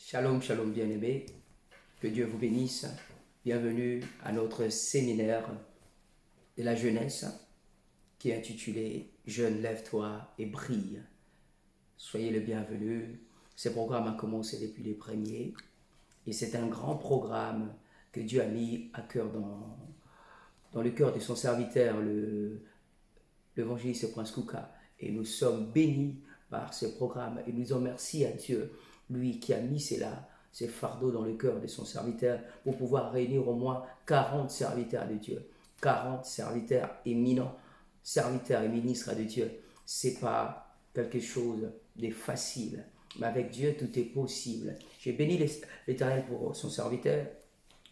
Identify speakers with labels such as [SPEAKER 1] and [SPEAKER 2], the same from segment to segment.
[SPEAKER 1] Shalom, shalom bien-aimés, que Dieu vous bénisse. Bienvenue à notre séminaire de la jeunesse qui est intitulé « Jeune, lève-toi et brille ». Soyez le bienvenu. Ce programme a commencé depuis les premiers et c'est un grand programme que Dieu a mis à cœur dans le cœur de son serviteur, l'évangéliste Prince Kouka. Et nous sommes bénis par ce programme et nous disons merci à Dieu, lui qui a mis ces fardeaux dans le cœur de son serviteur pour pouvoir réunir au moins 40 serviteurs de Dieu, 40 serviteurs éminents, serviteurs et ministres de Dieu. C'est pas quelque chose de facile, mais avec Dieu tout est possible. J'ai béni l'Éternel pour son serviteur,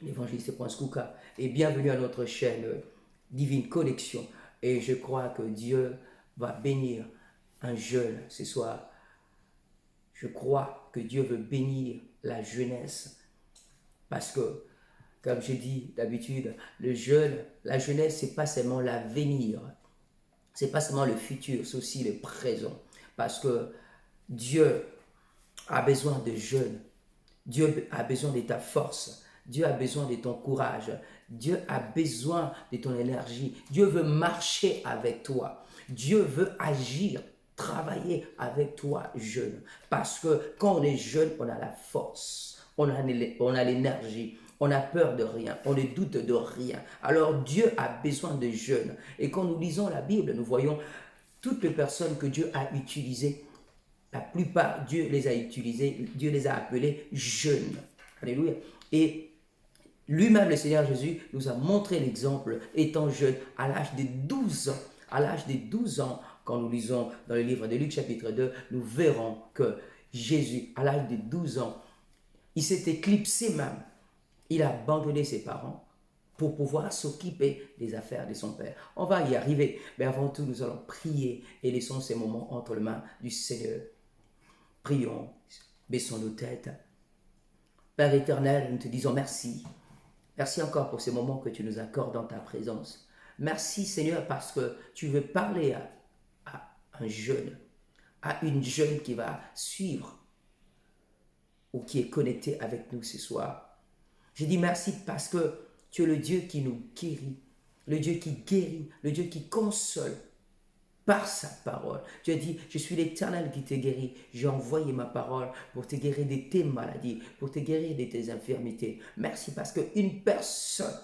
[SPEAKER 1] l'évangéliste Prince Kouka, et bienvenue à notre chaîne Divine Connexion. Et je crois que Dieu va bénir un jeune ce soir. Je crois que Dieu veut bénir la jeunesse. Parce que, comme je dis d'habitude, la jeunesse, c'est pas seulement l'avenir. C'est pas seulement le futur, c'est aussi le présent. Parce que Dieu a besoin de jeunes. Dieu a besoin de ta force. Dieu a besoin de ton courage. Dieu a besoin de ton énergie. Dieu veut marcher avec toi. Dieu veut agir, travailler avec toi, jeune. Parce que quand on est jeune, on a la force, on a l'énergie, on n'a peur de rien, on ne doute de rien. Alors Dieu a besoin de jeunes. Et quand nous lisons la Bible, nous voyons toutes les personnes que Dieu a utilisées. La plupart, Dieu les a utilisés, Dieu les a appelés jeunes. Alléluia. Et lui-même, le Seigneur Jésus, nous a montré l'exemple étant jeune à l'âge de 12 ans. À l'âge de 12 ans, quand nous lisons dans le livre de Luc chapitre 2, nous verrons que Jésus, à l'âge de 12 ans, il s'est éclipsé même. Il a abandonné ses parents pour pouvoir s'occuper des affaires de son Père. On va y arriver, mais avant tout, nous allons prier et laissons ces moments entre les mains du Seigneur. Prions, baissons nos têtes. Père éternel, nous te disons merci. Merci encore pour ces moments que tu nous accordes dans ta présence. Merci Seigneur parce que tu veux parler à un jeune, à une jeune qui va suivre ou qui est connectée avec nous ce soir. Je dis merci parce que tu es le Dieu qui nous guérit, le Dieu qui guérit, le Dieu qui console par sa parole. Tu as dit, je suis l'Éternel qui te guérit. J'ai envoyé ma parole pour te guérir de tes maladies, pour te guérir de tes infirmités. Merci parce qu'une personne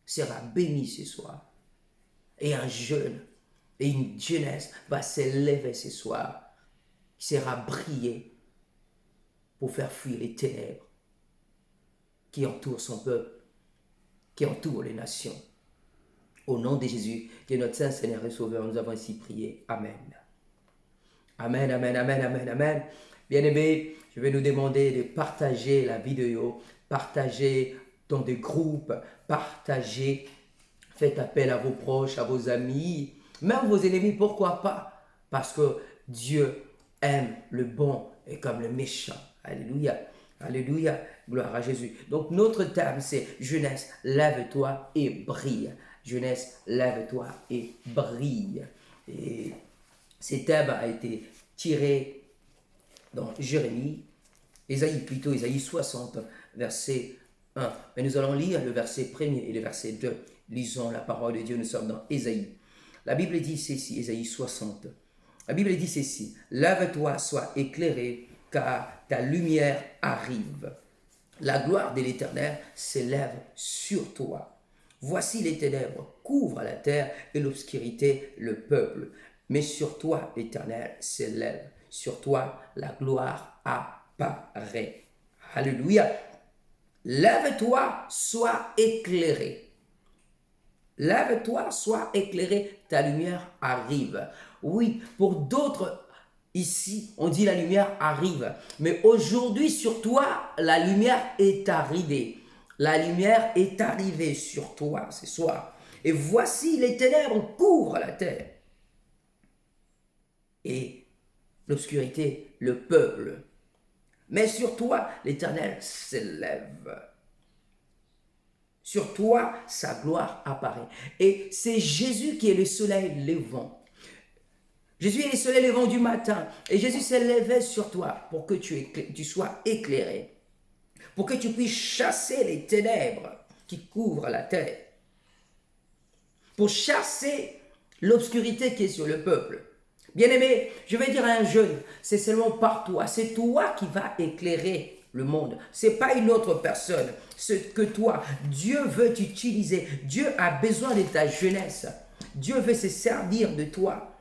[SPEAKER 1] sera bénie ce soir. Et un jeune et une jeunesse va s'élever ce soir. Il sera brillé pour faire fuir les ténèbres qui entourent son peuple, qui entourent les nations. Au nom de Jésus, qui est notre Saint Seigneur et Sauveur, nous avons ainsi prié. Amen. Amen, amen, amen, amen, amen. Bien-aimés, je vais nous demander de partager la vidéo, partager dans des groupes, partager, faites appel à vos proches, à vos amis, même vos ennemis, pourquoi pas? Parce que Dieu aime le bon et comme le méchant. Alléluia. Alléluia. Gloire à Jésus. Donc notre thème c'est jeunesse, lève-toi et brille. Jeunesse, lève-toi et brille. Et ce thème a été tiré dans Jérémie, Ésaïe 60, verset 1. Mais nous allons lire le verset 1er et le verset 2. Lisons la parole de Dieu, nous sommes dans Ésaïe. La Bible dit ceci, Ésaïe 60. La Bible dit ceci, lève-toi, sois éclairé, car ta lumière arrive. La gloire de l'Éternel s'élève sur toi. Voici les ténèbres couvrent la terre et l'obscurité le peuple. Mais sur toi, l'Éternel s'élève. Sur toi, la gloire apparaît. Alléluia. Lève-toi, sois éclairé. Lève-toi, sois éclairé, ta lumière arrive. Oui, pour d'autres, ici, on dit la lumière arrive. Mais aujourd'hui, sur toi, la lumière est arrivée. La lumière est arrivée sur toi ce soir. Et voici les ténèbres couvrent la terre. Et l'obscurité, le peuple. Mais sur toi, l'Éternel s'élève. Sur toi, sa gloire apparaît. Et c'est Jésus qui est le soleil levant. Jésus est le soleil levant du matin. Et Jésus s'est levé sur toi pour que tu sois éclairé. Pour que tu puisses chasser les ténèbres qui couvrent la terre. Pour chasser l'obscurité qui est sur le peuple. Bien-aimé, je vais dire à un jeune, c'est seulement par toi. C'est toi qui vas éclairer le monde. Ce n'est pas une autre personne. Ce que toi, Dieu veut t'utiliser. Dieu a besoin de ta jeunesse. Dieu veut se servir de toi.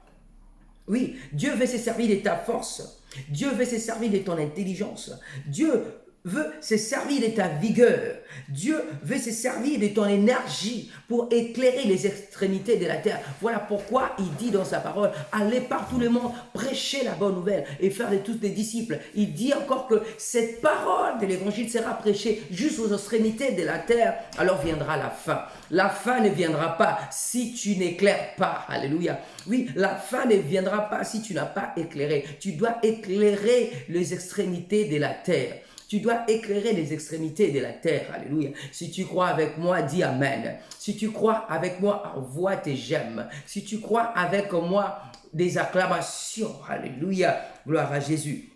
[SPEAKER 1] Oui, Dieu veut se servir de ta force. Dieu veut se servir de ton intelligence. Dieu veut se servir de ta vigueur. Dieu veut se servir de ton énergie pour éclairer les extrémités de la terre. Voilà pourquoi il dit dans sa parole, allez par tout le monde, prêcher la bonne nouvelle et faire de tous des disciples. Il dit encore que cette parole de l'évangile sera prêchée jusqu'aux extrémités de la terre, alors viendra la fin. La fin ne viendra pas si tu n'éclaires pas. Alléluia. Oui, la fin ne viendra pas si tu n'as pas éclairé. Tu dois éclairer les extrémités de la terre. Tu dois éclairer les extrémités de la terre. Alléluia. Si tu crois avec moi, dis Amen. Si tu crois avec moi, envoie tes j'aime. Si tu crois avec moi, des acclamations. Alléluia. Gloire à Jésus.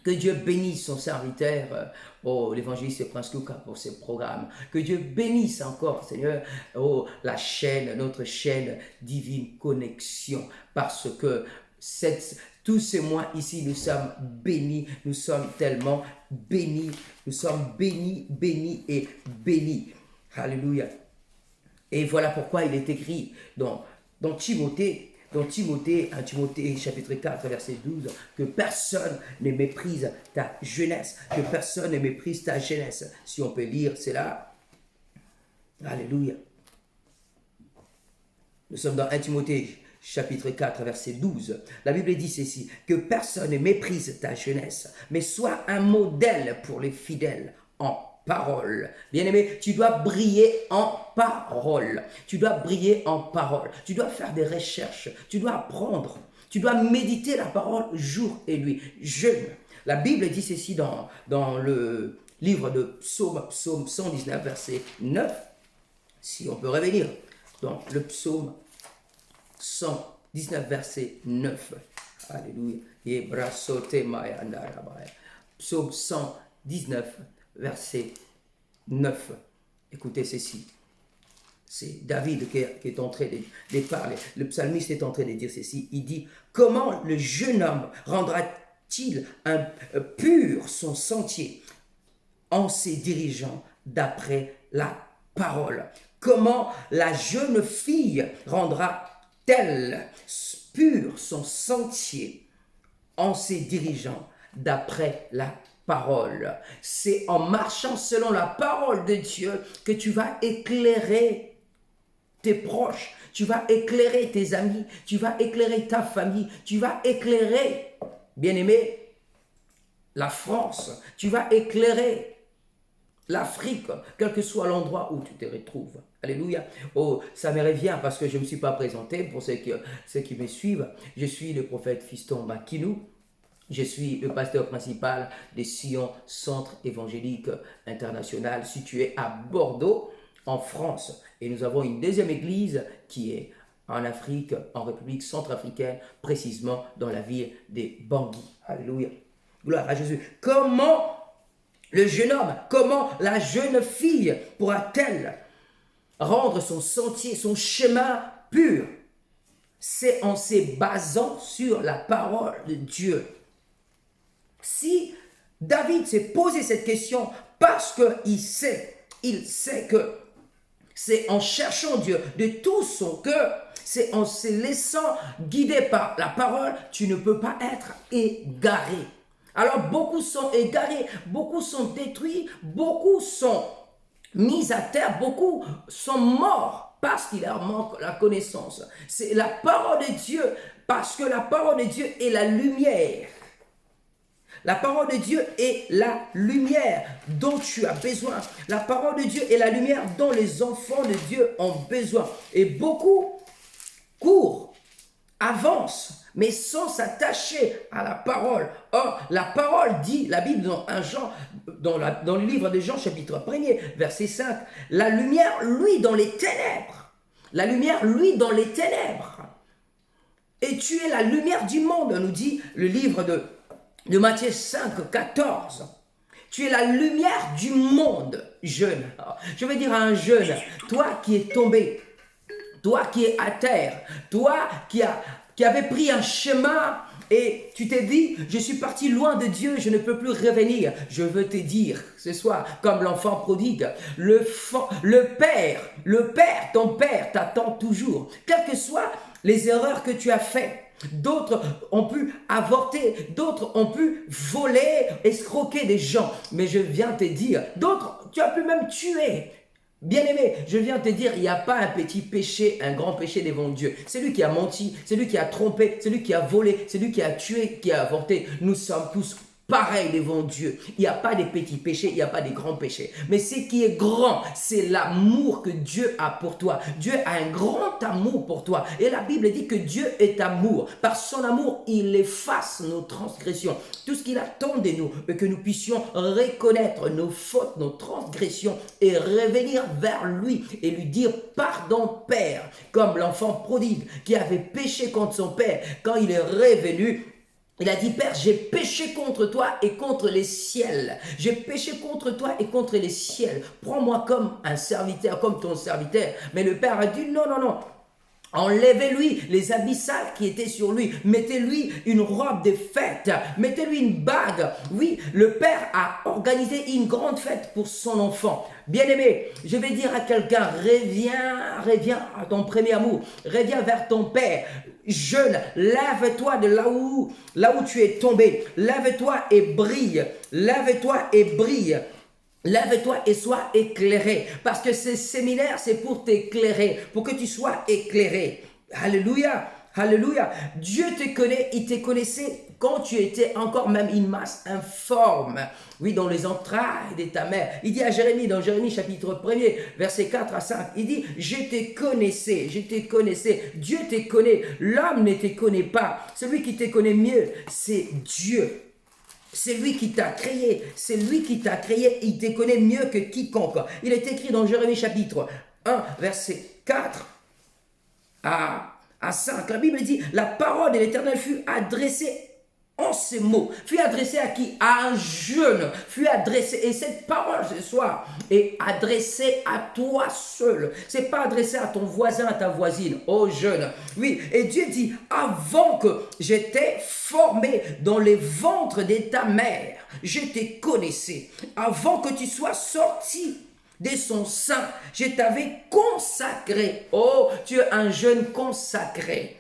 [SPEAKER 1] Que Dieu bénisse son serviteur, l'évangéliste Prince Lucas pour ce programme. Que Dieu bénisse encore, Seigneur, la chaîne, notre chaîne Divine Connexion. Parce que tous ces mois ici, nous sommes bénis, nous sommes tellement bénis, nous sommes bénis, bénis et bénis. Alléluia. Et voilà pourquoi il est écrit dans Timothée, 1 Timothée chapitre 4, verset 12, que personne ne méprise ta jeunesse, que personne ne méprise ta jeunesse. Si on peut lire cela, alléluia. Nous sommes dans 1 Timothée chapitre 4, verset 12. La Bible dit ceci, que personne ne méprise ta jeunesse, mais sois un modèle pour les fidèles en parole. Bien-aimé, tu dois briller en parole. Tu dois briller en parole. Tu dois faire des recherches. Tu dois apprendre. Tu dois méditer la parole jour et nuit. Jeûne. La Bible dit ceci dans le livre de Psaume 119, verset 9. Si on peut revenir dans le Psaume 119, verset 9. Alléluia. Psaume 119, verset 9. Écoutez ceci. C'est David qui est en train de parler. Le psalmiste est en train de dire ceci. Il dit, comment le jeune homme rendra-t-il pur son sentier en se dirigeant d'après la parole? Comment la jeune fille rendra-t-elle pur son sentier en se dirigeant d'après la parole? C'est en marchant selon la parole de Dieu que tu vas éclairer tes proches, tu vas éclairer tes amis, tu vas éclairer ta famille, tu vas éclairer, bien-aimé, la France, tu vas éclairer l'Afrique, quel que soit l'endroit où tu te retrouves. Alléluia. Oh, ça me revient parce que je ne me suis pas présenté pour ceux qui me suivent. Je suis le prophète Fiston Makinou. Je suis le pasteur principal des Sion Centre Évangélique International situé à Bordeaux, en France. Et nous avons une deuxième église qui est en Afrique, en République centrafricaine, précisément dans la ville des Bangui. Alléluia. Gloire à Jésus. Comment le jeune homme, comment la jeune fille pourra-t-elle rendre son sentier, son chemin pur? C'est en se basant sur la parole de Dieu. Si David s'est posé cette question parce qu'il sait que c'est en cherchant Dieu de tout son cœur, c'est en se laissant guider par la parole, tu ne peux pas être égaré. Alors beaucoup sont égarés, beaucoup sont détruits, beaucoup sont mis à terre, beaucoup sont morts parce qu'il leur manque la connaissance. C'est la parole de Dieu, parce que la parole de Dieu est la lumière. La parole de Dieu est la lumière dont tu as besoin. La parole de Dieu est la lumière dont les enfants de Dieu ont besoin. Et beaucoup courent, avancent, mais sans s'attacher à la parole. Or, la parole dit, la Bible dans le livre de Jean, chapitre 1er, verset 5, la lumière, lui, dans les ténèbres. La lumière, lui, dans les ténèbres. Et tu es la lumière du monde, nous dit le livre de Matthieu 5, 14. Tu es la lumière du monde, jeune. Je vais dire à un jeune, toi qui es tombé, toi qui es à terre, toi qui avais pris un chemin et tu t'es dit, je suis parti loin de Dieu, je ne peux plus revenir. Je veux te dire ce soir, comme l'enfant prodigue, le Père, ton Père t'attend toujours. Quelles que soient les erreurs que tu as faites, d'autres ont pu avorter, d'autres ont pu voler, escroquer des gens. Mais je viens te dire, d'autres, tu as pu même tuer. Bien-aimé, je viens te dire, il n'y a pas un petit péché, un grand péché devant Dieu. C'est lui qui a menti, c'est lui qui a trompé, c'est lui qui a volé, c'est lui qui a tué, qui a avorté. Nous sommes tous pareils devant Dieu. Il n'y a pas de petits péchés, il n'y a pas de grands péchés. Mais ce qui est grand, c'est l'amour que Dieu a pour toi. Dieu a un grand amour pour toi. Et la Bible dit que Dieu est amour. Par son amour, il efface nos transgressions. Tout ce qu'il attend de nous, est que nous puissions reconnaître nos fautes, nos transgressions et revenir vers lui et lui dire pardon Père, comme l'enfant prodigue qui avait péché contre son Père. Quand il est revenu, il a dit, Père, j'ai péché contre toi et contre les ciels. J'ai péché contre toi et contre les ciels. Prends-moi comme un serviteur, comme ton serviteur. Mais le Père a dit, non, non, non. Enlevez-lui les habits sales qui étaient sur lui. Mettez-lui une robe de fête. Mettez-lui une bague. Oui, le Père a organisé une grande fête pour son enfant. Bien-aimé, je vais dire à quelqu'un, reviens à ton premier amour. Reviens vers ton Père. Jeune, lève-toi de là où tu es tombé. Lève-toi et brille. Lève-toi et brille. Lève-toi et sois éclairé. Parce que ce séminaire, c'est pour t'éclairer. Pour que tu sois éclairé. Alléluia. Alléluia. Dieu te connaît, il te connaissait quand tu étais encore même une masse informe. Oui, dans les entrailles de ta mère. Il dit à Jérémie, dans Jérémie chapitre 1er, versets 4 à 5, il dit, je te connaissais, Dieu te connaît, l'homme ne te connaît pas. Celui qui te connaît mieux, c'est Dieu. C'est lui qui t'a créé, il te connaît mieux que quiconque. Il est écrit dans Jérémie chapitre 1, verset 4 à 5. La Bible dit, la parole de l'Éternel fut adressée en ces mots. Fut adressée à qui? À un jeune. Fut adressée. Et cette parole ce soir est adressée à toi seul. C'est pas adressé à ton voisin, à ta voisine, au jeune. Oui, et Dieu dit, avant que j'étais formé dans les ventres de ta mère, je te connaissais. Avant que tu sois sorti de son sein, je t'avais consacré. Oh, tu es un jeune consacré.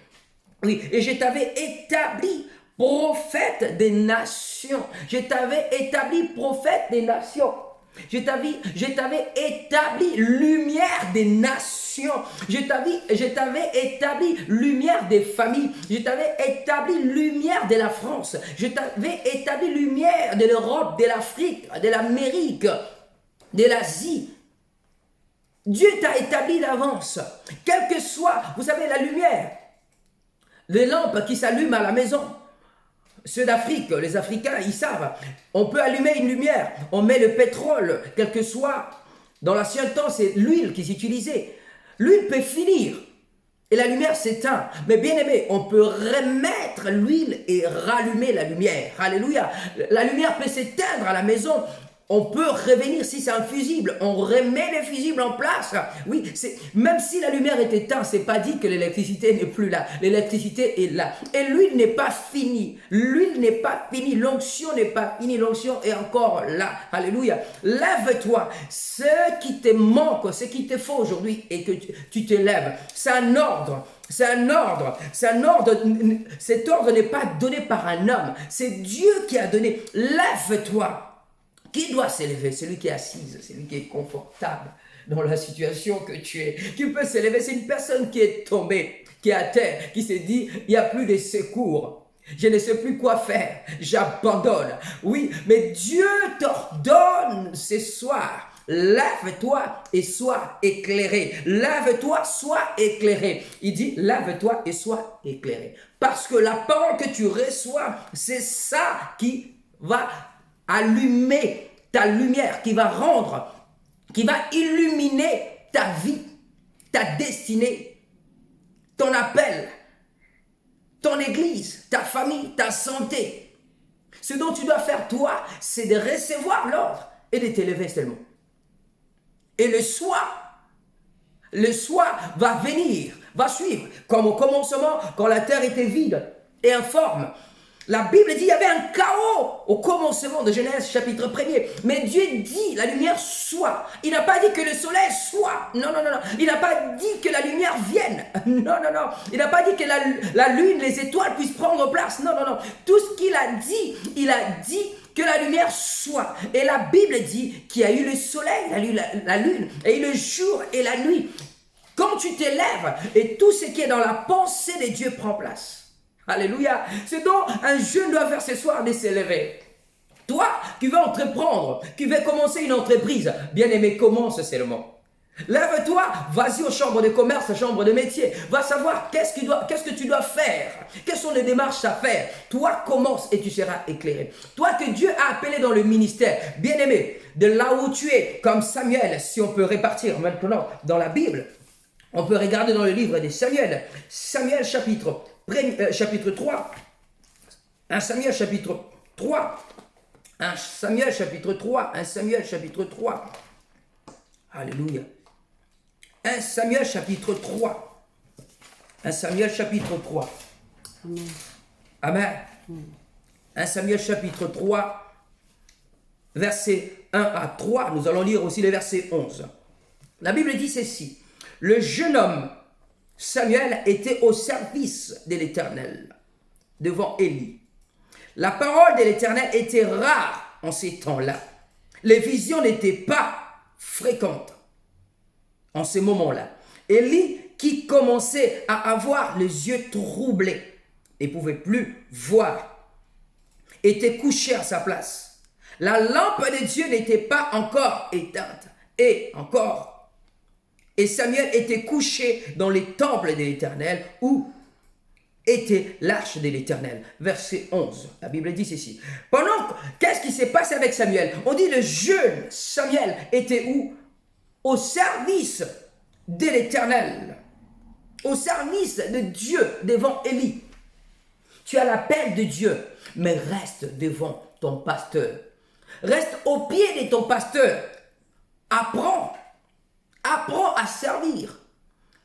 [SPEAKER 1] Oui, et je t'avais établi prophète des nations. Je t'avais établi prophète des nations. Je t'avais établi lumière des nations. Je t'avais établi lumière des familles. Je t'avais établi lumière de la France. Je t'avais établi lumière de l'Europe, de l'Afrique, de l'Amérique, de l'Asie. Dieu t'a établi d'avance. Quelle que soit, vous savez, la lumière, les lampes qui s'allument à la maison. Ceux d'Afrique, les Africains, ils savent. On peut allumer une lumière. On met le pétrole, quel que soit. Dans l'ancien temps, c'est l'huile qui s'utilisait. L'huile peut finir et la lumière s'éteint. Mais bien aimé, on peut remettre l'huile et rallumer la lumière. Alléluia. La lumière peut s'éteindre à la maison. On peut revenir, si c'est un fusible, on remet le fusible en place. Oui, même si la lumière est éteinte, c'est pas dit que l'électricité n'est plus là. L'électricité est là. Et l'huile n'est pas finie. L'huile n'est pas finie. L'onction n'est pas finie. L'onction est encore là. Alléluia. Lève-toi. Ce qui te manque, ce qui te faut aujourd'hui et que tu te lèves, c'est un ordre. C'est un ordre. Cet ordre n'est pas donné par un homme. C'est Dieu qui a donné. Lève-toi. Qui doit s'élever? Celui qui est assis, celui qui est confortable dans la situation que tu es. Qui peut s'élever? C'est une personne qui est tombée, qui est à terre, qui s'est dit, il n'y a plus de secours. Je ne sais plus quoi faire. J'abandonne. Oui, mais Dieu t'ordonne ce soir. Lève-toi et sois éclairé. Lève-toi, sois éclairé. Il dit, lève-toi et sois éclairé. Parce que la parole que tu reçois, c'est ça qui va allumer ta lumière, qui va illuminer ta vie, ta destinée, ton appel. ton église, ta famille, ta santé. Ce dont tu dois faire, toi, c'est de recevoir l'ordre et de t'élever seulement. Et le soir va venir, va suivre, comme au commencement, quand la terre était vide et informe. La Bible dit qu'il y avait un chaos au commencement de Genèse chapitre 1er. Mais Dieu dit, la lumière soit. Il n'a pas dit que le soleil soit. Non. Il n'a pas dit que la lumière vienne. Non. Il n'a pas dit que la lune, les étoiles puissent prendre place. Non. Tout ce qu'il a dit, il a dit que la lumière soit. Et la Bible dit qu'il y a eu le soleil, il y a eu la lune, et le jour et la nuit. Quand tu t'élèves, et tout ce qui est dans la pensée de Dieu prend place. Alléluia. C'est donc un jeune doit faire ce soir de s'élever. Toi, qui veux entreprendre, qui veux commencer une entreprise, bien aimé, commence seulement. Lève-toi, vas-y aux chambres de commerce, aux chambres de métier. Va savoir qu'est-ce que tu dois faire. Quelles sont les démarches à faire. Toi, commence et tu seras éclairé. Toi que Dieu a appelé dans le ministère, bien aimé, de là où tu es, comme Samuel, si on peut répartir maintenant dans la Bible, on peut regarder dans le livre de Samuel. Samuel chapitre 3. 1 Samuel chapitre 3. 1 Samuel chapitre 3. 1 Samuel chapitre 3. Alléluia. 1 Samuel chapitre 3. 1 Samuel chapitre 3. Amen. Amen. 1 Samuel chapitre 3, versets 1 à 3. Nous allons lire aussi le verset 11. La Bible dit ceci. Le jeune homme Samuel était au service de l'Éternel devant Élie. La parole de l'Éternel était rare en ces temps-là. Les visions n'étaient pas fréquentes en ces moments-là. Élie, qui commençait à avoir les yeux troublés, ne pouvait plus voir, était couché à sa place. La lampe de Dieu n'était pas encore éteinte. Et Samuel était couché dans les temples de l'Éternel où était l'arche de l'Éternel. Verset 11, la Bible dit ceci. Qu'est-ce qui s'est passé avec Samuel? On dit le jeune Samuel était où? Au service de l'Éternel. Au service de Dieu devant Élie. Tu as l'appel de Dieu, mais reste devant ton pasteur. Reste au pied de ton pasteur. Apprends à servir.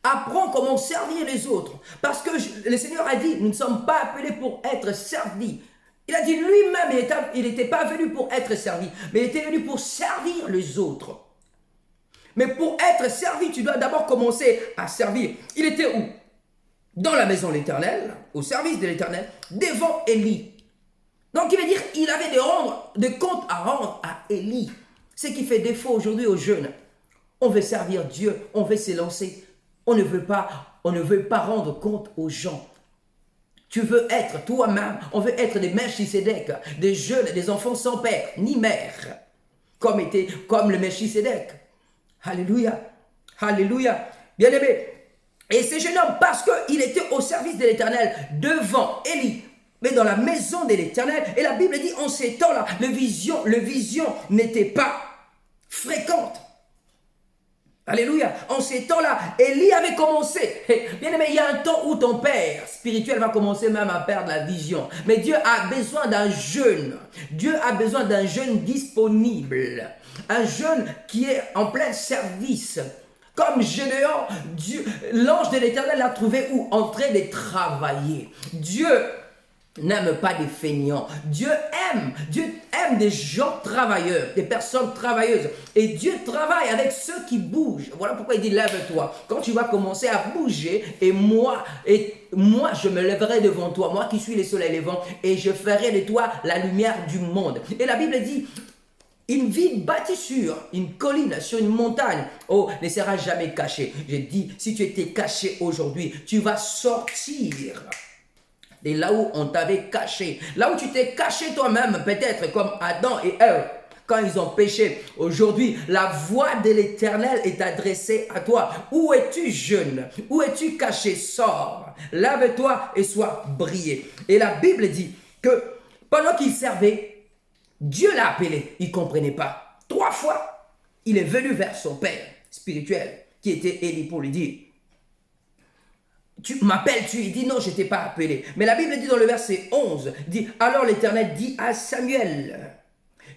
[SPEAKER 1] Apprends comment servir les autres. Parce que le Seigneur a dit, nous ne sommes pas appelés pour être servis. Il a dit lui-même, il n'était pas venu pour être servi, mais il était venu pour servir les autres. Mais pour être servi, tu dois d'abord commencer à servir. Il était où? Dans la maison de l'Éternel, au service de l'Éternel, devant Élie. Donc il veut dire, il avait des comptes à rendre à Élie. Ce qui fait défaut aujourd'hui aux jeunes. On veut servir Dieu, on veut se lancer. On ne veut pas rendre compte aux gens. Tu veux être toi-même, on veut être des Melchisédek, des jeunes, des enfants sans père ni mère, comme le Melchisédek. Alléluia, alléluia, bien aimé. Et ce jeune homme, parce qu'il était au service de l'Éternel, devant Élie, mais dans la maison de l'Éternel, et la Bible dit, en ces temps-là, le vision n'était pas fréquente. Alléluia. En ces temps-là, Élie avait commencé. Bien aimé, il y a un temps où ton père spirituel va commencer même à perdre la vision. Mais Dieu a besoin d'un jeune. Dieu a besoin d'un jeune disponible. Un jeune qui est en plein service. Comme Gédéon, l'ange de l'Éternel l'a trouvé où? En train de travailler. Dieu n'aime pas des feignants. Dieu aime des gens travailleurs, des personnes travailleuses. Et Dieu travaille avec ceux qui bougent. Voilà pourquoi il dit lève-toi. Quand tu vas commencer à bouger, et moi je me lèverai devant toi, moi qui suis le soleil levant, et je ferai de toi la lumière du monde. Et la Bible dit, une ville bâtie sur une colline, sur une montagne, ne sera jamais cachée. Je dis, si tu étais caché aujourd'hui, tu vas sortir. Et là où on t'avait caché, là où tu t'es caché toi-même, peut-être comme Adam et Ève, quand ils ont péché. Aujourd'hui, la voix de l'Éternel est adressée à toi. Où es-tu, jeune? Où es-tu caché? Sors, lève-toi et sois brillé. Et la Bible dit que pendant qu'il servait, Dieu l'a appelé. Il ne comprenait pas. 3 fois, il est venu vers son père spirituel, qui était Élie, pour lui dire, tu m'appelles-tu? Il dit non, je ne t'ai pas appelé. Mais la Bible dit dans le verset 11, dit, alors l'Éternel dit à Samuel,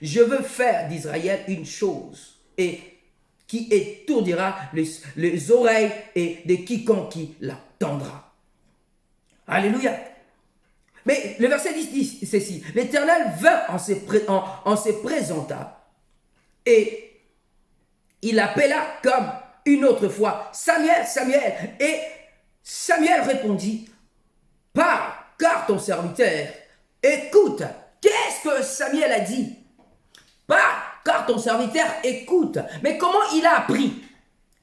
[SPEAKER 1] je veux faire d'Israël une chose et qui étourdira les oreilles et de quiconque qui l'entendra. Alléluia. Mais le verset 10 dit ceci, l'Éternel vint en se présenta et il appela comme une autre fois, Samuel, Samuel. Et Samuel répondit, parle, car ton serviteur écoute. Qu'est-ce que Samuel a dit? Parle, car ton serviteur écoute. Mais comment il a appris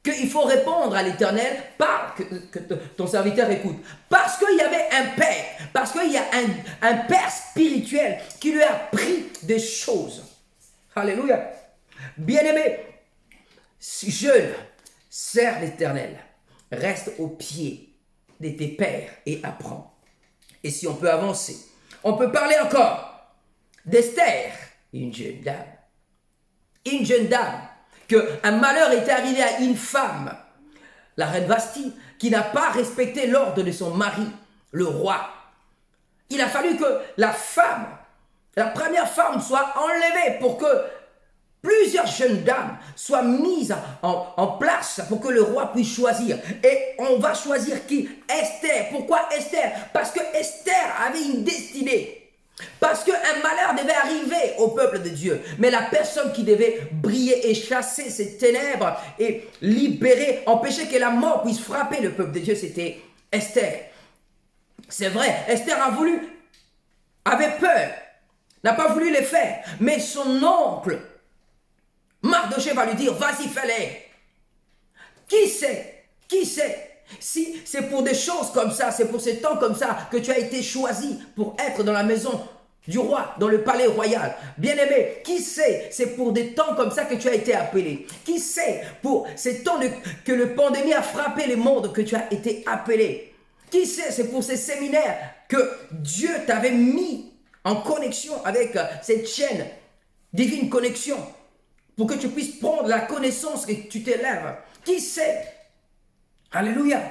[SPEAKER 1] qu'il faut répondre à l'Éternel, parle, que ton serviteur écoute? Parce qu'il y avait un père, parce qu'il y a un père spirituel qui lui a appris des choses. Alléluia. Bien-aimé, jeune, sers l'Éternel, reste au pied de tes pères et apprends. Et si on peut avancer, on peut parler encore d'Esther, une jeune dame. Une jeune dame, qu'un malheur était arrivé à une femme, la reine Vasti, qui n'a pas respecté l'ordre de son mari, le roi. Il a fallu que la femme, la première femme, soit enlevée pour que plusieurs jeunes dames soient mises en place pour que le roi puisse choisir. Et on va choisir qui? Esther. Pourquoi Esther? Parce que Esther avait une destinée. Parce qu'un malheur devait arriver au peuple de Dieu. Mais la personne qui devait briller et chasser ces ténèbres et libérer, empêcher que la mort puisse frapper le peuple de Dieu, c'était Esther. C'est vrai, Esther avait peur, n'a pas voulu le faire. Mais son oncle, Mardochée, va lui dire, vas-y, fais-le. Qui sait si c'est pour des choses comme ça, c'est pour ces temps comme ça que tu as été choisi pour être dans la maison du roi, dans le palais royal. Bien-aimé, qui sait, c'est pour des temps comme ça que tu as été appelé. Qui sait, pour ces temps que la pandémie a frappé le monde que tu as été appelé. Qui sait, c'est pour ces séminaires que Dieu t'avait mis en connexion avec cette chaîne, divine connexion, pour que tu puisses prendre la connaissance que tu t'élèves. Qui sait? Alléluia.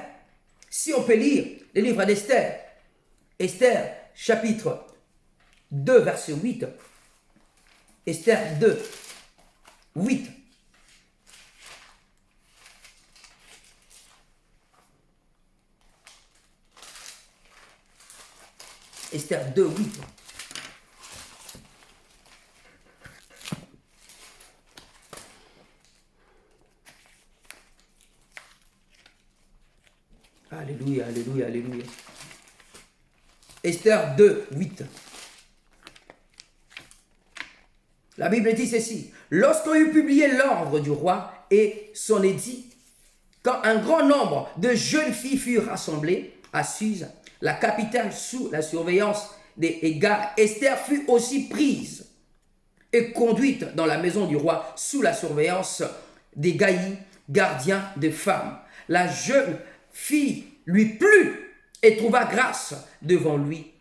[SPEAKER 1] Si on peut lire le livre d'Esther, Esther chapitre 2 verset 8, Esther 2, 8. Esther 2, 8. Alléluia, alléluia, alléluia. Esther 2, 8. La Bible dit ceci. Lorsqu'on eut publié l'ordre du roi et son édit, quand un grand nombre de jeunes filles furent rassemblées à Suse, la capitale sous la surveillance des Hégar, Esther fut aussi prise et conduite dans la maison du roi sous la surveillance des Gaïs, gardiens de femmes. La jeune fille lui plut et trouva grâce devant lui.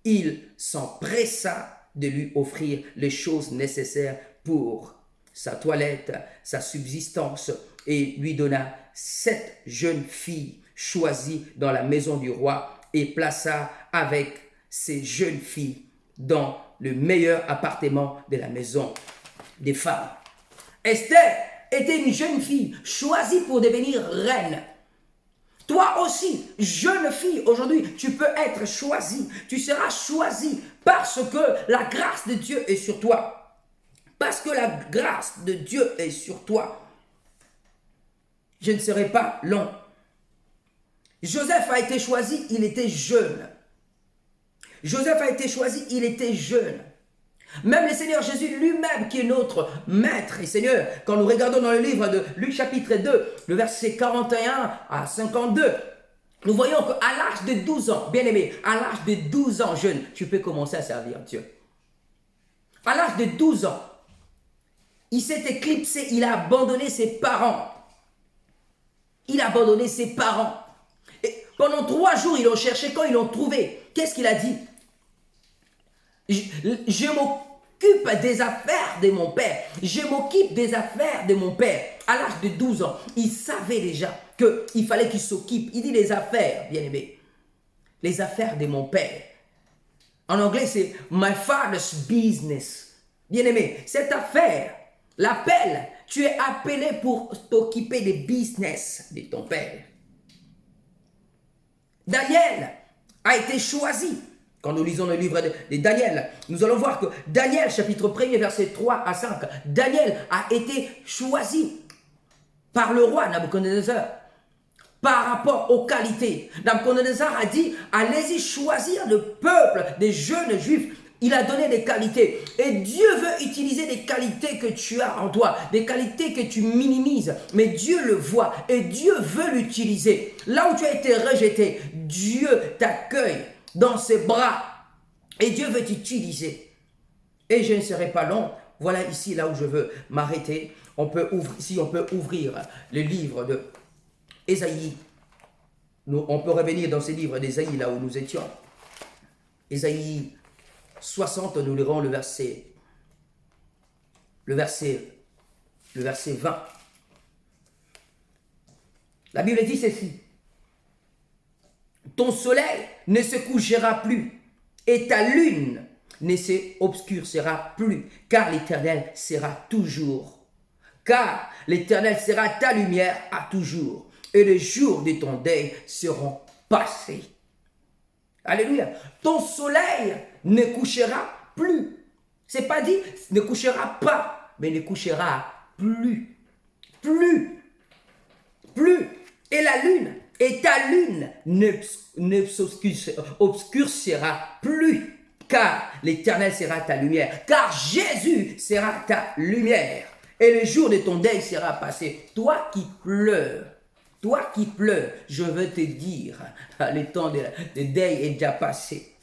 [SPEAKER 1] Il s'empressa de lui offrir les choses nécessaires pour sa toilette, sa subsistance, et lui donna 7 jeunes filles choisies dans la maison du roi et plaça avec ces jeunes filles dans le meilleur appartement de la maison des femmes. Esther était une jeune fille choisie pour devenir reine. Toi aussi, jeune fille, aujourd'hui, tu peux être choisie. Tu seras choisie parce que la grâce de Dieu est sur toi. Parce que la grâce de Dieu est sur toi. Je ne serai pas long. Joseph a été choisi, il était jeune. Joseph a été choisi, il était jeune. Même le Seigneur Jésus lui-même, qui est notre maître et Seigneur, quand nous regardons dans le livre de Luc chapitre 2, le verset 41 à 52, nous voyons qu'à l'âge de 12 ans, bien aimé, à l'âge de 12 ans jeune, tu peux commencer à servir Dieu. À l'âge de 12 ans, il s'est éclipsé, il a abandonné ses parents. Il a abandonné ses parents. Et pendant 3 jours, ils l'ont cherché. Quand ils l'ont trouvé, qu'est-ce qu'il a dit? des affaires de mon père. Je m'occupe des affaires de mon père. À l'âge de 12 ans, il savait déjà qu'il fallait qu'il s'occupe. Il dit les affaires, bien aimé. Les affaires de mon père. En anglais, c'est my father's business. Bien aimé, cette affaire, l'appel, tu es appelé pour t'occuper des business de ton père. Daniel a été choisi. Quand nous lisons le livre de Daniel, nous allons voir que Daniel, chapitre 1er, versets 3 à 5, Daniel a été choisi par le roi Nabuchodonosor par rapport aux qualités. Nabuchodonosor a dit, allez-y choisir le peuple des jeunes juifs. Il a donné des qualités. Et Dieu veut utiliser des qualités que tu as en toi, des qualités que tu minimises. Mais Dieu le voit et Dieu veut l'utiliser. Là où tu as été rejeté, Dieu t'accueille dans ses bras et Dieu veut t'utiliser. Et je ne serai pas long. Voilà ici là où je veux m'arrêter. On peut ouvrir le livre de Ésaïe. On peut revenir dans ces livres d'Ésaïe là où nous étions. Ésaïe 60, nous lirons le verset 20. La Bible dit ceci. Ton soleil ne se couchera plus et ta lune ne s'obscurcira plus, car l'Éternel sera toujours. Car l'Éternel sera ta lumière à toujours, et les jours de ton deuil seront passés. Alléluia. Ton soleil ne couchera plus. C'est pas dit ne couchera pas, mais ne couchera plus. Plus. Et la lune, et ta lune ne s'obscurcira plus, car l'Éternel sera ta lumière, car Jésus sera ta lumière, et le jour de ton deuil sera passé. Toi qui pleures, je veux te dire, le temps de deuil est déjà passé.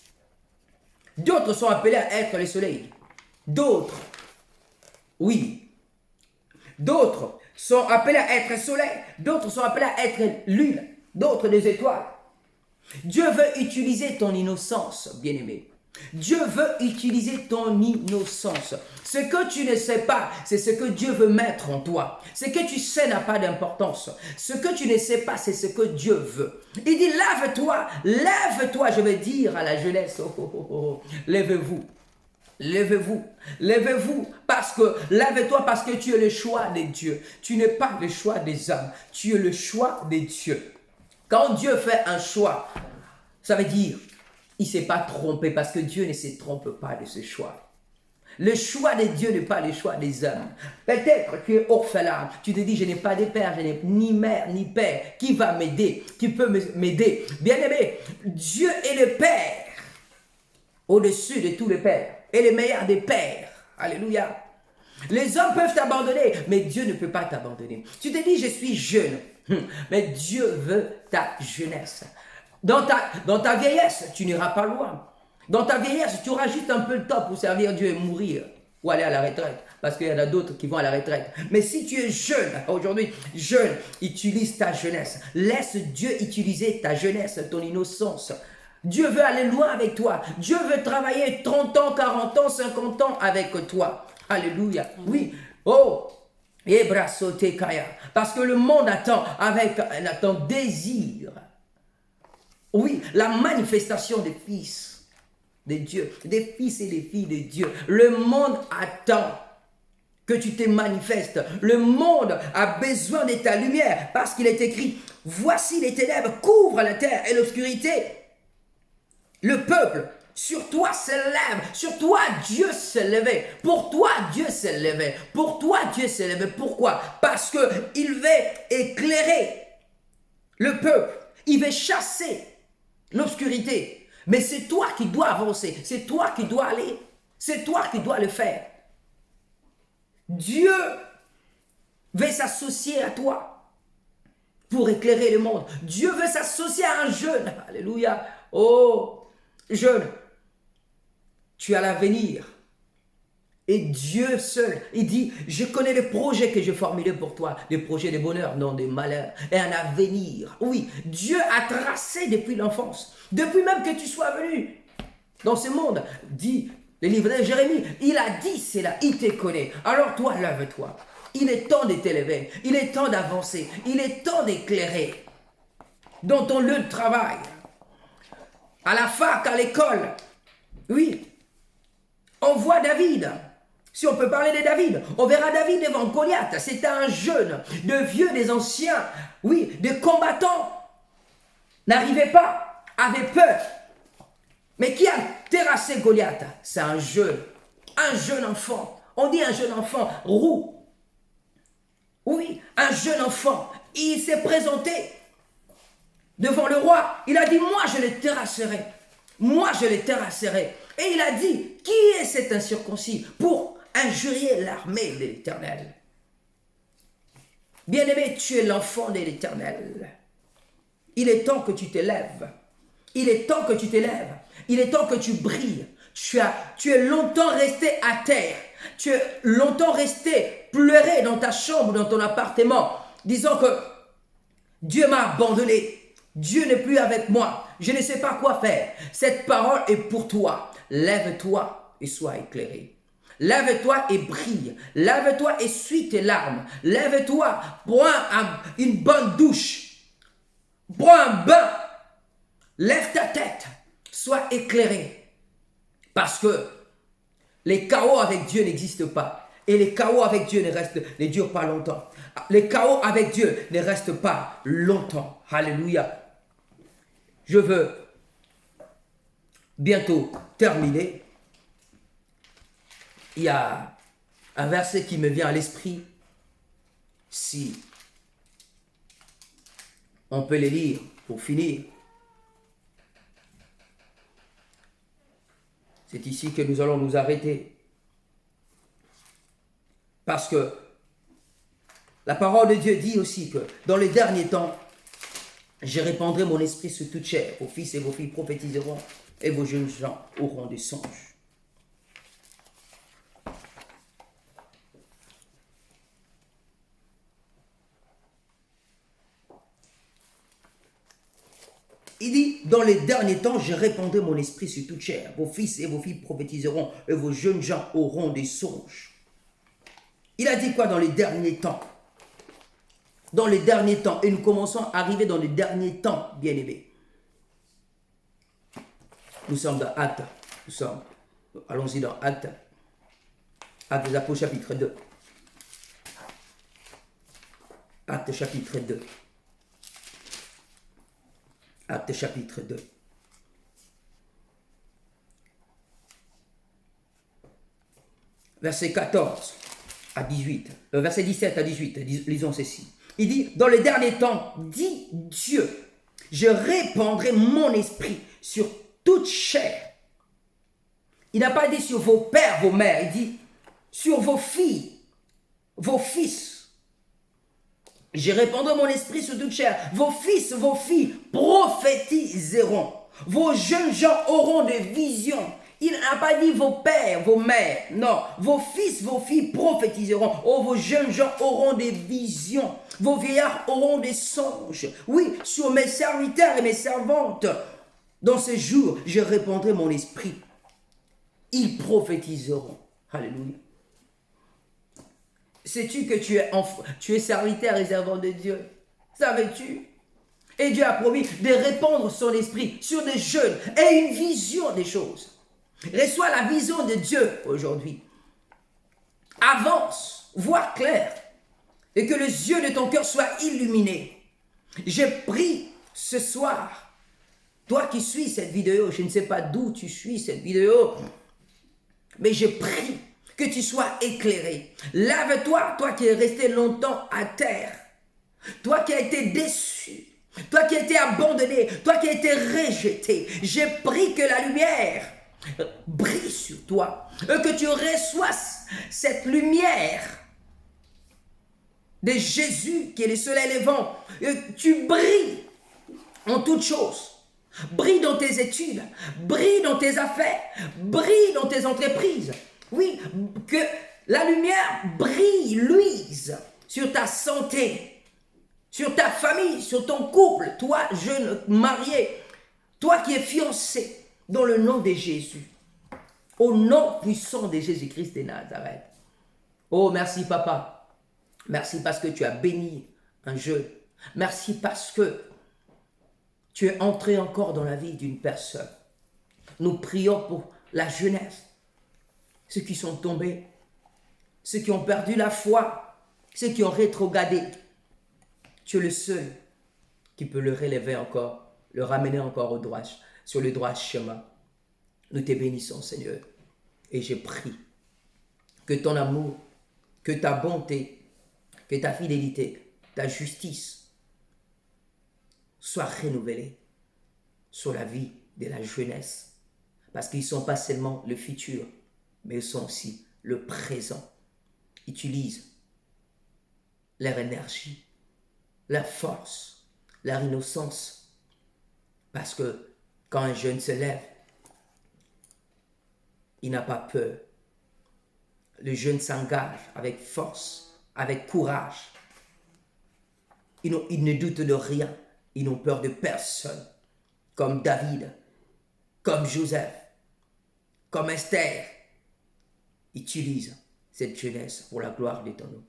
[SPEAKER 1] D'autres sont appelés à être le soleil. D'autres sont appelés à être soleil. D'autres sont appelés à être lune. D'autres des étoiles. Dieu veut utiliser ton innocence, bien-aimé. Dieu veut utiliser ton innocence. Ce que tu ne sais pas, c'est ce que Dieu veut mettre en toi. Ce que tu sais n'a pas d'importance. Ce que tu ne sais pas, c'est ce que Dieu veut. Il dit, lève-toi, je vais dire à la jeunesse, lève-vous. Lève-vous, lève-toi parce que tu es le choix de Dieu. Tu n'es pas le choix des hommes, tu es le choix de Dieu. Quand Dieu fait un choix, ça veut dire, il ne s'est pas trompé parce que Dieu ne se trompe pas de ce choix. Le choix de Dieu n'est pas le choix des hommes. Peut-être tu es orphelin, tu te dis, je n'ai pas de père, je n'ai ni mère, ni père. Qui va m'aider? Qui peut m'aider? Bien-aimé, Dieu est le Père, au-dessus de tous les pères, et le meilleur des pères. Alléluia. Les hommes peuvent t'abandonner, mais Dieu ne peut pas t'abandonner. Tu te dis, je suis jeune, mais Dieu veut ta jeunesse. Dans ta vieillesse, tu n'iras pas loin. Dans ta vieillesse, tu auras juste un peu de temps pour servir Dieu et mourir ou aller à la retraite. Parce qu'il y en a d'autres qui vont à la retraite. Mais si tu es jeune, aujourd'hui, jeune, utilise ta jeunesse. Laisse Dieu utiliser ta jeunesse, ton innocence. Dieu veut aller loin avec toi. Dieu veut travailler 30 ans, 40 ans, 50 ans avec toi. Alléluia. Oui. Oh. Parce que le monde attend avec un désir. Oui, la manifestation des fils de Dieu, des fils et des filles de Dieu. Le monde attend que tu te manifestes. Le monde a besoin de ta lumière parce qu'il est écrit, voici les ténèbres couvrent la terre et l'obscurité. Le peuple, sur toi s'élève, sur toi Dieu s'est levé. Pour toi Dieu s'est levé. Pour toi Dieu s'est levé. Pourquoi? Parce qu'il veut éclairer le peuple. Il veut chasser l'obscurité. Mais c'est toi qui dois avancer. C'est toi qui dois aller. C'est toi qui dois le faire. Dieu veut s'associer à toi pour éclairer le monde. Dieu veut s'associer à un jeune. Alléluia. Oh, jeune, tu as l'avenir. Et Dieu seul, il dit, je connais les projets que j'ai formulés pour toi, des projets de bonheur, non de malheur, et un avenir. Oui, Dieu a tracé depuis l'enfance, depuis même que tu sois venu dans ce monde. Dit le livre de Jérémie, il a dit cela, il te connaît. Alors toi, lève-toi. Il est temps de t'élever, il est temps d'avancer, il est temps d'éclairer dans ton lieu de travail, à la fac, à l'école. Oui, on voit David. Si on peut parler de David, on verra David devant Goliath. C'était un jeune, de vieux, des anciens, oui, des combattants. N'arrivait pas, avait peur. Mais qui a terrassé Goliath? C'est un jeune enfant. On dit un jeune enfant roux. Oui, un jeune enfant. Il s'est présenté devant le roi. Il a dit, moi je les terrasserai. Moi je les terrasserai. Et il a dit, qui est cet incirconcis pour injurier l'armée de l'Éternel? Bien-aimé, tu es l'enfant de l'Éternel. Il est temps que tu t'élèves. Il est temps que tu t'élèves. Il est temps que tu brilles. Tu es longtemps resté à terre. Tu es longtemps resté pleurer dans ta chambre, dans ton appartement, disant que Dieu m'a abandonné. Dieu n'est plus avec moi. Je ne sais pas quoi faire. Cette parole est pour toi. Lève-toi et sois éclairé. Lève-toi et brille. Lève-toi et essuie tes larmes. Lève-toi, prends une bonne douche. Prends un bain. Lève ta tête. Sois éclairé. Parce que les chaos avec Dieu n'existent pas. Et les chaos avec Dieu ne durent pas longtemps. Les chaos avec Dieu ne restent pas longtemps. Alléluia. Je veux bientôt terminer. Il y a un verset qui me vient à l'esprit. Si on peut les lire pour finir. C'est ici que nous allons nous arrêter. Parce que la parole de Dieu dit aussi que dans les derniers temps, je répandrai mon esprit sur toute chair. Vos fils et vos filles prophétiseront et vos jeunes gens auront des songes. Il dit, dans les derniers temps, je répandrai mon esprit sur toute chair. Vos fils et vos filles prophétiseront et vos jeunes gens auront des songes. Il a dit quoi dans les derniers temps? Dans les derniers temps. Et nous commençons à arriver dans les derniers temps, bien-aimés. Nous sommes dans Actes. Allons-y dans Actes. Actes des Apôtres, chapitre 2. Actes, chapitre 2. Actes, chapitre 2. Verset 14 à 18. Verset 17 à 18. Lisons ceci. Il dit, dans les derniers temps, dit Dieu, je répandrai mon esprit sur toute chair. Il n'a pas dit sur vos pères, vos mères. Il dit sur vos filles, vos fils. Je répandrai mon esprit sur toute chair. Vos fils, vos filles prophétiseront. Vos jeunes gens auront des visions. Il n'a pas dit vos pères, vos mères. Non, vos fils, vos filles prophétiseront. Oh, vos jeunes gens auront des visions. Vos vieillards auront des songes. Oui, sur mes serviteurs et mes servantes. Dans ces jours, je répandrai mon esprit. Ils prophétiseront. Alléluia. Sais-tu que tu es serviteur et servant de Dieu? Savais-tu? Et Dieu a promis de répandre son esprit sur des jeunes et une vision des choses. Reçois la vision de Dieu aujourd'hui. Avance, vois clair. Et que les yeux de ton cœur soient illuminés. Je prie ce soir, toi qui suis cette vidéo, je ne sais pas d'où tu suis cette vidéo, mais je prie que tu sois éclairé. Lève-toi, toi qui es resté longtemps à terre. Toi qui as été déçu. Toi qui as été abandonné. Toi qui as été rejeté. Je prie que la lumière brille sur toi. Et que tu reçois cette lumière de Jésus qui est le soleil levant. Et tu brilles en toutes choses. Brille dans tes études. Brille dans tes affaires. Brille dans tes entreprises. Oui, que la lumière brille, luise sur ta santé, sur ta famille, sur ton couple, toi jeune marié, toi qui es fiancé, dans le nom de Jésus. Au nom puissant de Jésus-Christ de Nazareth. Oh, merci papa. Merci parce que tu as béni un jeune. Merci parce que tu es entré encore dans la vie d'une personne. Nous prions pour la jeunesse, ceux qui sont tombés, ceux qui ont perdu la foi, ceux qui ont rétrogradé. Tu es le seul qui peut le relever encore, le ramener encore sur le droit chemin. Nous te bénissons, Seigneur. Et je prie que ton amour, que ta bonté, que ta fidélité, ta justice soient renouvelées sur la vie de la jeunesse. Parce qu'ils ne sont pas seulement le futur, mais ils sont aussi le présent. Utilise leur énergie, leur force, leur innocence. Parce que quand un jeune se lève, il n'a pas peur. Le jeune s'engage avec force, avec courage. Ils ne doutent de rien. Ils n'ont peur de personne. Comme David, comme Joseph, comme Esther. Utilise cette jeunesse pour la gloire de ton nom.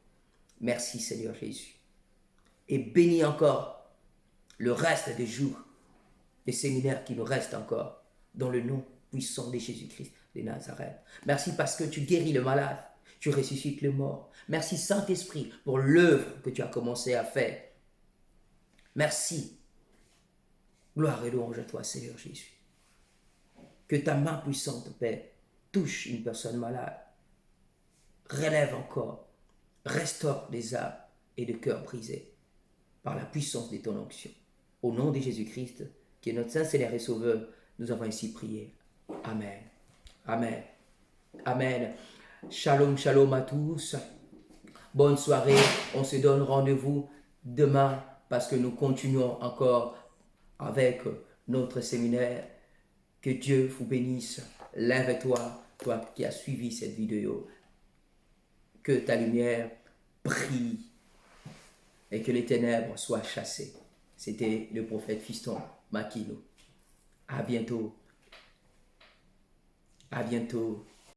[SPEAKER 1] Merci Seigneur Jésus. Et bénis encore le reste des jours, des séminaires qui nous restent encore, dans le nom puissant de Jésus-Christ de Nazareth. Merci parce que tu guéris le malade, tu ressuscites le mort. Merci Saint-Esprit pour l'œuvre que tu as commencé à faire. Merci. Gloire et louange à toi Seigneur Jésus. Que ta main puissante, Père, touche une personne malade. Relève encore, restaure des âmes et des cœurs brisés par la puissance de ton onction. Au nom de Jésus-Christ, qui est notre Saint Seigneur et Sauveur, nous avons ainsi prié. Amen. Amen. Amen. Shalom, shalom à tous. Bonne soirée. On se donne rendez-vous demain parce que nous continuons encore avec notre séminaire. Que Dieu vous bénisse. Lève-toi, toi qui as suivi cette vidéo. Que ta lumière brille et que les ténèbres soient chassées. C'était le prophète Fiston Makilo. À bientôt. À bientôt.